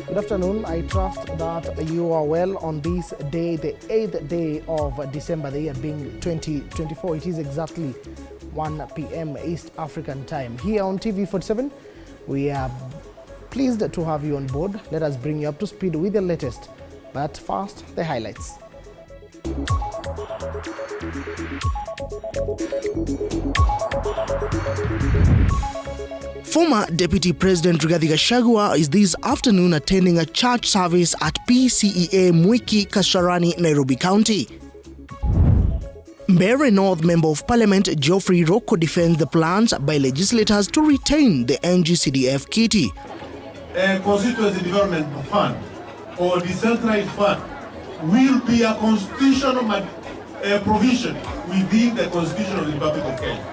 Good afternoon. I trust that you are well on this day, the 8th day of December, the year being 2024. It is exactly 1 p.m. East African time. Here on TV47, we are pleased to have you on board. Let us bring you up to speed with the latest. But first, the highlights. Former Deputy President Rigathi Gachagua is this afternoon attending a church service at PCEA Mwiki, Kasarani, Nairobi County. Mbeere North Member of Parliament Geoffrey Rocco defends the plans by legislators to retain the NG-CDF kitty. A constituency development fund or decentralized fund will be a constitutional provision within the Constitution of the Republic of Kenya.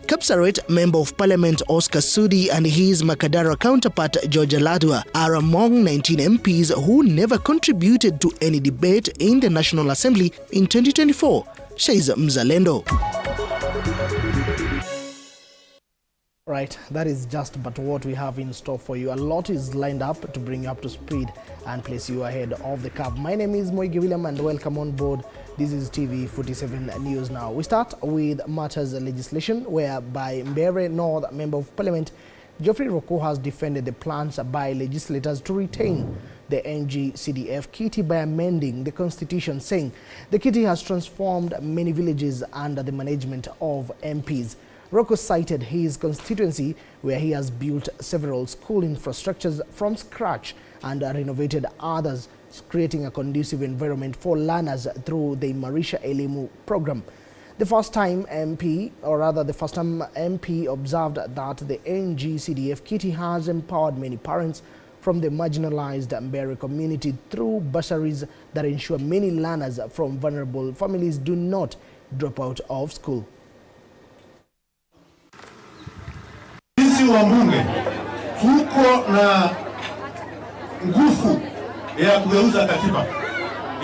Kapsaret Member of Parliament Oscar Sudi and his Makadara counterpart George Aladwa are among 19 MPs who never contributed to any debate in the National Assembly in 2024, says Mzalendo. Right, that is just but what we have in store for you. A lot is lined up to bring you up to speed and place you ahead of the curve. My name is Moige and welcome on board. This is TV47 News Now. We start with matters legislation, whereby Mbeere North Member of Parliament Geoffrey Rocco has defended the plans by legislators to retain the NG-CDF kitty by amending the constitution, saying the kitty has transformed many villages under the management of MPs. Rocco cited his constituency, where he has built several school infrastructures from scratch and renovated others, creating a conducive environment for learners through the Marisha Elimu program. The first time MP observed that the NG-CDF kitty has empowered many parents from the marginalized Mbeere community through bursaries that ensure many learners from vulnerable families do not drop out of school. Sisi wabunge tuko na nguvu ya kugeuza katiba,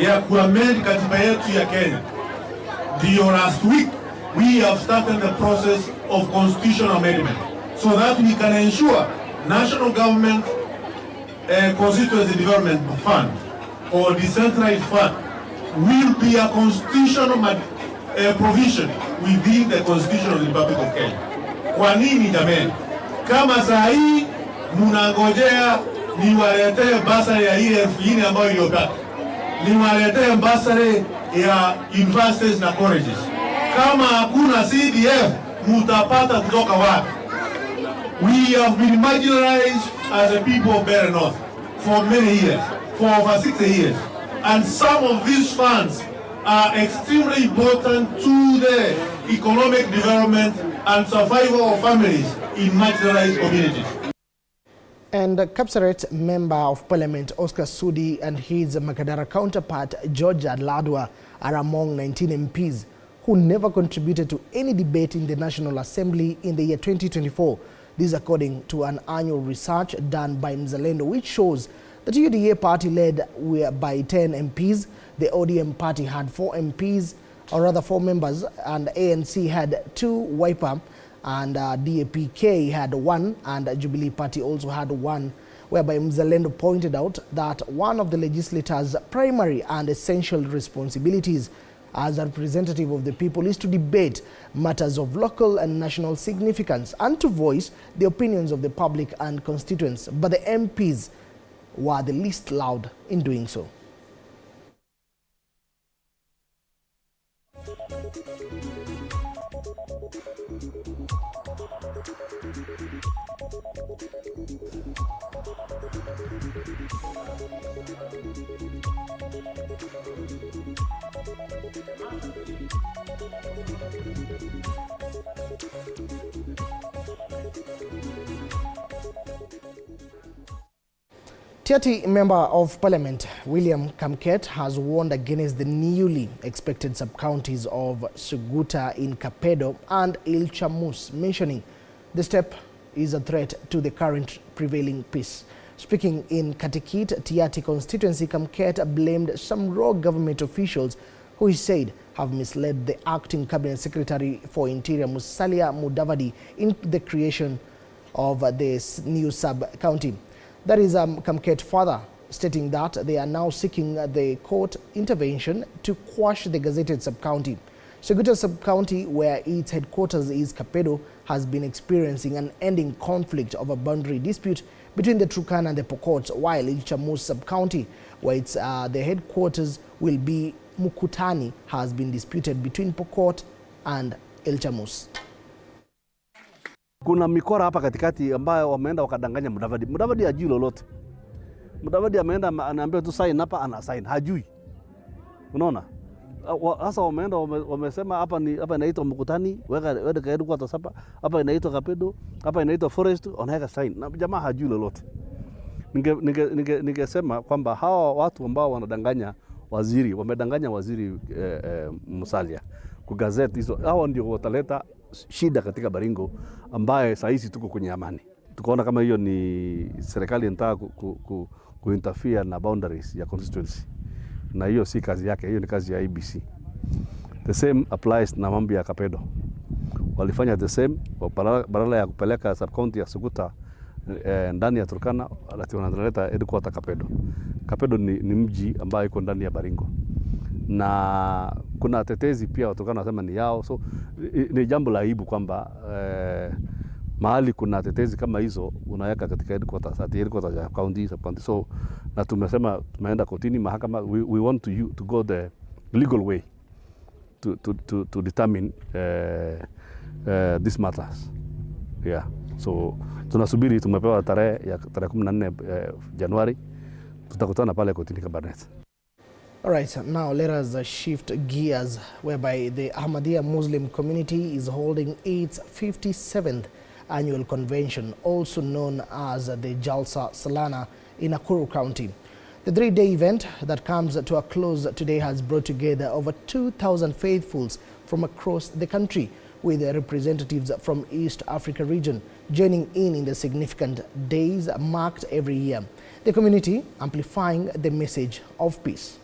ya kuamend katiba yetu ya Kenya. Last week we have started the process of constitutional amendment so that we can ensure national government constituency development fund or decentralized fund will be a constitutional provision within the Constitution of the Republic of Kenya. Kwa nini jameni? Kama saa hii mnangojea niwaletee basari ya hii 1000 ambayo iliyopata, niwaletee basari ya universities na colleges. Kama hakuna CDF mutapata kutoka wapi? We have been marginalized as a people of Mbeere North for many years, for over 60 years, and some of these funds are extremely important to the economic development and survival of families in marginalized communities. And Kapsaret Member of Parliament Oscar Sudi and his Makadara counterpart George Aladwa are among 19 MPs who never contributed to any debate in the National Assembly in the year 2024. This according to an annual research done by Mzalendo, which shows that the UDA party led by 10 MPs, the ODM party had 4 MPs, or rather 4 members, and ANC had 2, Wiper and DAPK had 1, and Jubilee Party also had 1, whereby Mzalendo pointed out that one of the legislators' primary and essential responsibilities as a representative of the people is to debate matters of local and national significance and to voice the opinions of the public and constituents, but the MPs were the least loud in doing so. Tiati Member of Parliament William Kamket has warned against the newly expected sub-counties of Suguta in Kapedo and Ilchamus, mentioning the step is a threat to the current prevailing peace. Speaking in Katikit, Tiati constituency, Kamket blamed some rogue government officials who he said have misled the acting cabinet secretary for Interior Musalia Mudavadi in the creation of this new sub-county. That is Kamket further, stating that they are now seeking the court intervention to quash the gazetted sub-county. Suguta sub-county, where its headquarters is Kapedo, has been experiencing an ending conflict over boundary dispute between the Turkana and the Pokot, while Ilchamus sub-county, where its the headquarters will be Mukutani, has been disputed between Pokot and Ilchamus. Kuna mikora hapa katikati ambayo wameenda wakadanganya Mudavadi. Mudavadi hajui lolote. Mudavadi ameenda anaambia tu sign hapa, ana sign, hajui. Unaona? Sasa wameenda wamesema hapa inaitwa Mukutani, weka kaedu kwa tasapa, hapa inaitwa Kapedo, hapa inaitwa Forest, wanaweka sign. Na jamaa hajui lolote. Ningesema kwamba hawa watu ambao wanadanganya waziri, wamedanganya waziri Musalia ku gazeti hizo, hao ndio wataleta shida katika Baringo ambaye saa hizi tuko kwenye amani. Tukaona kama hiyo ni serikali inataka kuinterfere na boundaries ya constituency. Na hiyo si kazi yake, hiyo ni kazi ya IBC. The same applies na mambo ya Kapedo. Walifanya the same, badala ya kupeleka sub-county ya Suguta ndani ya Turkana, wanaleta headquarter Kapedo. Kapedo ni mji ambayo iko ndani ya Baringo. Na kuna tetezi pia Waturkana wanasema ni yao. So ni jambo la aibu kwamba mahali kuna tetezi kama hizo unaweka katika headquarters ya county sub-county. So na tumesema tumeenda kotini mahakama, we want to go the legal way to determine these matters. Yeah. So tunasubiri, tumepewa tarehe 14 Januari, tutakutana pale kotini Kabarnet. All right, now let us shift gears, whereby the Ahmadiyya Muslim community is holding its 57th annual convention, also known as the Jalsa Salana, in Nakuru County. The three-day event that comes to a close today has brought together over 2,000 faithfuls from across the country, with representatives from East Africa region joining in the significant days marked every year. The community amplifying the message of peace.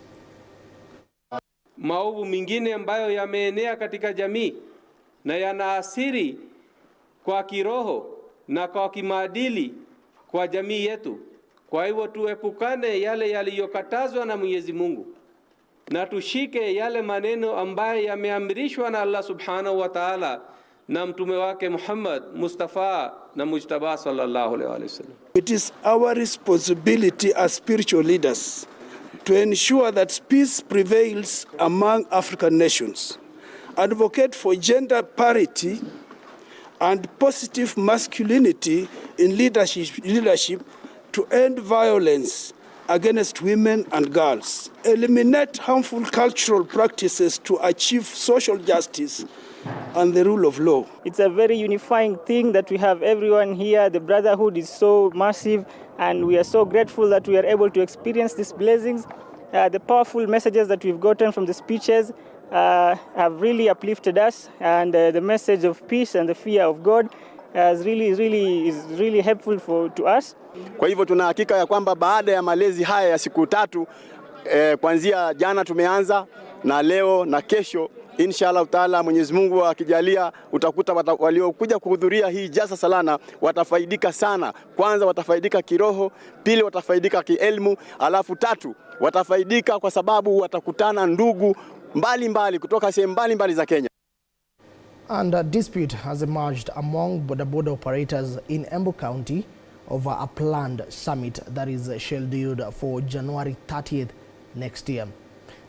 Maovu mengine ambayo yameenea katika jamii na yanaathiri kwa kiroho na kwa kimaadili kwa jamii yetu. Kwa hivyo tuepukane yale yaliyokatazwa na Mwenyezi Mungu na tushike yale maneno ambayo yameamrishwa na Allah Subhanahu wa Ta'ala na mtume wake Muhammad Mustafa na Mujtaba sallallahu alaihi wasallam. It is our responsibility as spiritual leaders to ensure that peace prevails among African nations, advocate for gender parity and positive masculinity in leadership to end violence against women and girls, eliminate harmful cultural practices to achieve social justice and the rule of law. It's a very unifying thing that we have everyone here. The brotherhood is so massive, and we are so grateful that we are able to experience these blessings. The powerful messages that we've gotten from the speeches have really uplifted us, and the message of peace and the fear of God is really helpful to us. Kwa hivyo tuna hakika ya kwamba baada ya malezi haya ya siku tatu, kuanzia jana tumeanza na leo na kesho, inshallah taala Mwenyezi Mungu akijalia, utakuta waliokuja kuhudhuria hii Jalsa Salana watafaidika sana. Kwanza watafaidika kiroho, pili watafaidika kielimu, alafu tatu watafaidika kwa sababu watakutana ndugu mbalimbali kutoka sehemu mbalimbali za Kenya. And a dispute has emerged among border operators in Embu County over a planned summit that is scheduled for January 30th next year.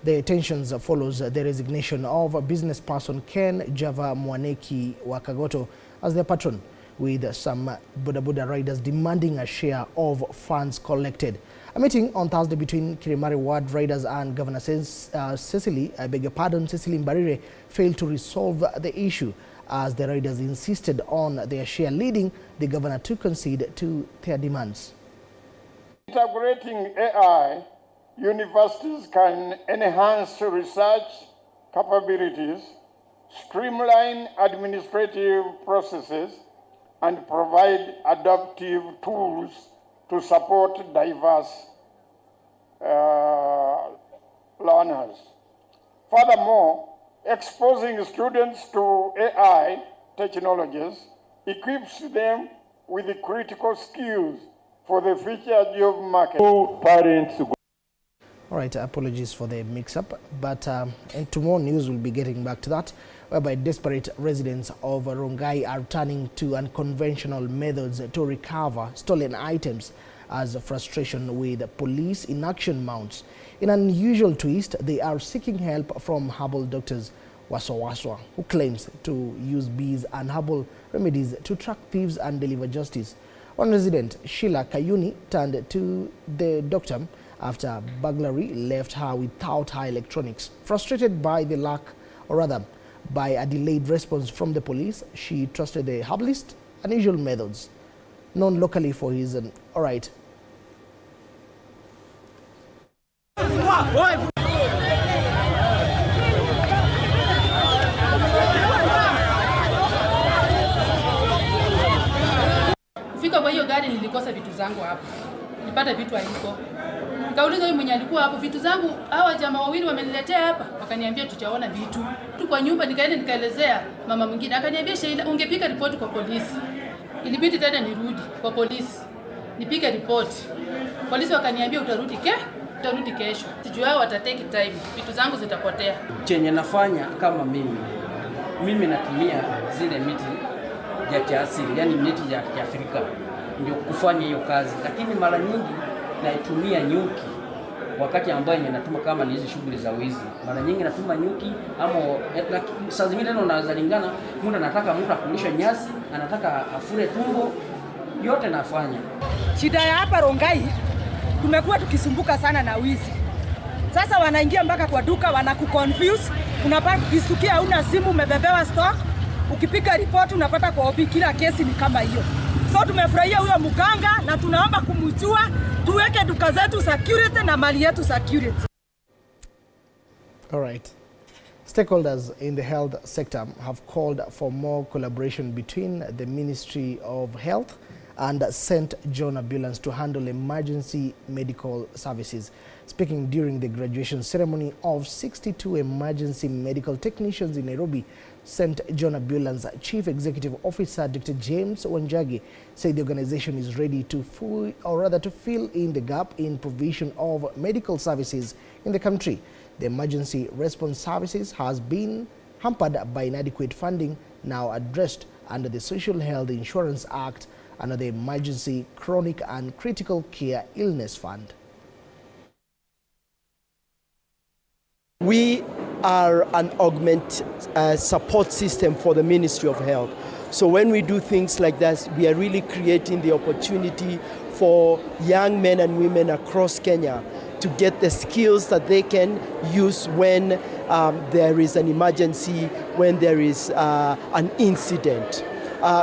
The tensions follows the resignation of business person Ken Java Mwaneki Wakagoto as their patron, with some boda riders demanding a share of funds collected. A meeting on Thursday between Kirimari Ward riders and Governor Cecily Mbarire failed to resolve the issue, as the riders insisted on their share, leading the governor to concede to their demands. Integrating AI, universities can enhance research capabilities, streamline administrative processes, and provide adaptive tools to support diverse learners. Furthermore, exposing students to AI technologies equips them with the critical skills for the future job market. Parents. All right, apologies for the mix-up, but and tomorrow news will be getting back to that, whereby desperate residents of Rongai are turning to unconventional methods to recover stolen items as frustration with police inaction mounts. In an unusual twist, they are seeking help from herbal doctors Waswa, who claims to use bees and herbal remedies to track thieves and deliver justice. One resident, Sheila Kayuni, turned to the doctor after burglary left her without her electronics. Frustrated by the lack, or rather, by a delayed response from the police, she trusted the herbalist unusual methods, known locally for his all right. Kufika kwa hiyo gari nilikosa vitu zangu hapo. Nipata vitu haiko. Nikauliza yule mwenye alikuwa hapo, vitu zangu hawa jamaa wawili wameniletea hapa. Wakaniambia tutaona vitu. Tu kwa nyumba nikaenda nikaelezea mama mwingine. Akaniambia Sheila, ungepika ripoti kwa polisi. Ilibidi tena nirudi kwa polisi. Nipige ripoti. Polisi wakaniambia utarudi kesho. Sijui hao watatake time. Vitu zangu zitapotea. Chenye nafanya kama mimi natumia zile miti ya kiasili, yani miti ya Kiafrika ndio kufanya hiyo kazi, lakini mara nyingi naitumia nyuki wakati ambayo ninatuma kama ni hizi shughuli za wizi. Mara nyingi natuma nyuki ama saa zingine ndio nazalingana, mtu anataka mtu akulisha nyasi, anataka afure tumbo, yote nafanya. Shida ya hapa Rongai tumekuwa tukisumbuka sana na wizi. Sasa wanaingia mpaka kwa duka, wanakuconfuse, unapata ukisukia una simu umebebewa stock. Ukipiga ripoti unapata kwa obi, kila kesi ni kama hiyo. So tumefurahia huyo mganga na tunaomba kumjua, tuweke duka zetu security na mali yetu security. All right. Stakeholders in the health sector have called for more collaboration between the Ministry of Health and St. John Ambulance to handle emergency medical services. Speaking during the graduation ceremony of 62 emergency medical technicians in Nairobi, St. John Ambulance Chief Executive Officer Dr. James Wanjagi said the organization is ready to fill in the gap in provision of medical services in the country. The emergency response services has been hampered by inadequate funding, now addressed under the Social Health Insurance Act under the Emergency Chronic and Critical Care Illness Fund. We are an augment support system for the Ministry of Health. So when we do things like that, we are really creating the opportunity for young men and women across Kenya to get the skills that they can use when there is an emergency, when there is an incident.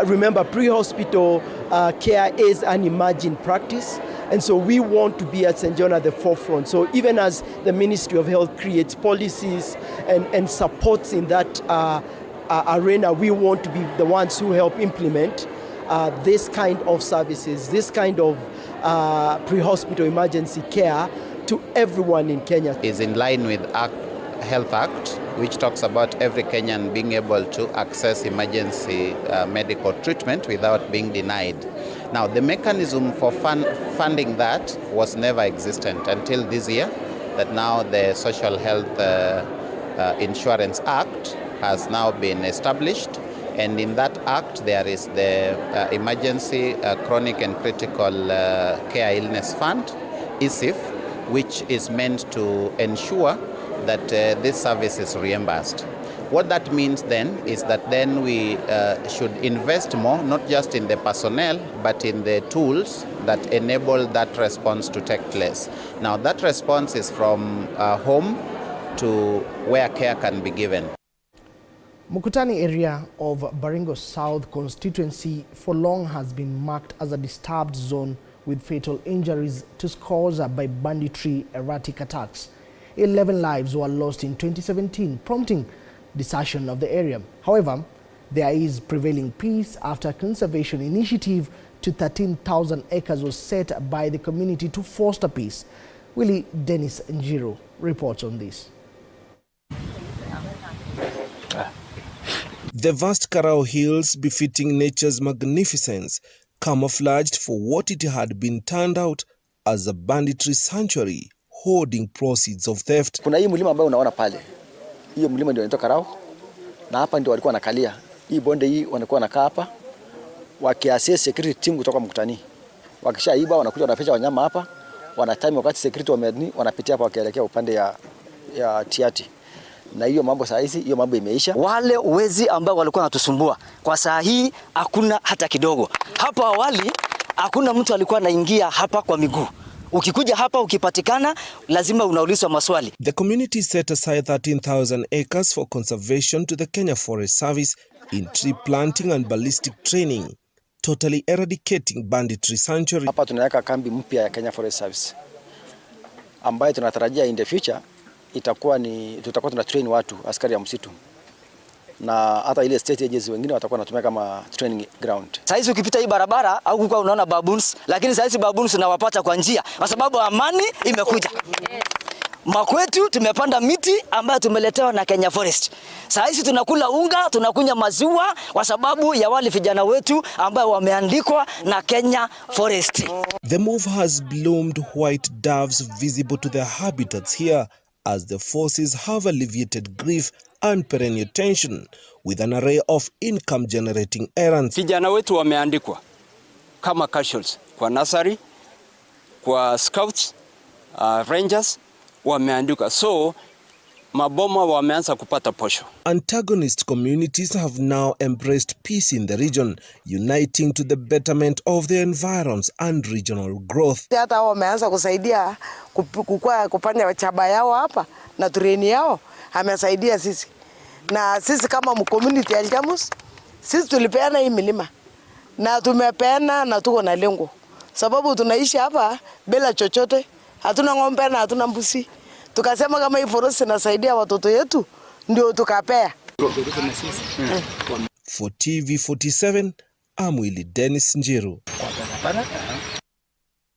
Remember, pre-hospital care is an emerging practice. And so we want to be at St. John at the forefront. So even as the Ministry of Health creates policies and supports in that arena, we want to be the ones who help implement this kind of services, this kind of pre-hospital emergency care to everyone in Kenya. Is in line with Health Act, which talks about every Kenyan being able to access emergency medical treatment without being denied. Now, the mechanism for funding that was never existent until this year, that now the Social Health Insurance Act has now been established. And in that act, there is the Emergency Chronic and Critical Care Illness Fund, ECIF, which is meant to ensure that this service is reimbursed. What that means then is that then we should invest more, not just in the personnel, but in the tools that enable that response to take place. Now, that response is from home to where care can be given. Mukutani area of Baringo South constituency for long has been marked as a disturbed zone with fatal injuries to scores by banditry erratic attacks. 11 lives were lost in 2017, prompting desertion of the area. However, there is prevailing peace after a conservation initiative to 13,000 acres was set by the community to foster peace. Willie Dennis Njiro reports on this. The vast Karao Hills, befitting nature's magnificence, camouflaged for what it had been turned out as a banditry sanctuary hoarding proceeds of theft. Kuna hii mlima ambao unaona pale. Hiyo mlima ndio inatoka Rao. Na hapa ndio walikuwa wanakalia. Hii bonde hii wanakuwa wanakaa hapa. Wakiassess security team kutoka mkutani. Wakishaiba wanakuja wanaficha wanyama hapa. Wanatime wakati security wanapitia hapa wakielekea upande ya Tiati. Na hiyo mambo saa hizi, hiyo mambo imeisha. Wale wezi ambao walikuwa wanatusumbua kwa saa hii hakuna hata kidogo. Hapo awali hakuna mtu alikuwa anaingia hapa kwa miguu. Ukikuja hapa ukipatikana lazima unaulizwa maswali. The community set aside 13,000 acres for conservation to the Kenya Forest Service in tree planting and ballistic training, totally eradicating banditry sanctuary. Hapa tunaweka kambi mpya ya Kenya Forest Service ambayo tunatarajia in the future tutakuwa tuna train watu askari ya msitu. Na hata ile state agencies wengine watakuwa wanatumia kama training ground. Saizi ukipita hii barabara au kwa unaona baboons, lakini saizi baboons nawapata kwa njia kwa sababu amani imekuja. Makwetu tumepanda miti ambayo tumeletewa na Kenya Forest. Saizi tunakula unga, tunakunywa maziwa kwa sababu ya wale vijana wetu ambao wameandikwa na Kenya Forest. The move has bloomed white doves visible to their habitats here as the forces have alleviated grief and perennial tension with an array of income generating errands. Vijana wetu wameandikwa kama casuals kwa nursery, kwa scouts, rangers wameandikwa, so maboma wameanza kupata posho. Antagonist communities have now embraced peace in the region, uniting to the betterment of their environs and regional growth. Hata wameanza kusaidia kupanda chaba yao hapa na treni yao, amesaidia sisi. Na sisi kama community ya Jamus, sisi tulipeana hii milima. Na tumepeana na tuko na lengo. Sababu tunaishi hapa bila chochote, hatuna ng'ombe na hatuna mbuzi. Tukasema kama hii forest inasaidia watoto yetu, ndio tukapea. For TV47, I'm Willie Dennis Njiru.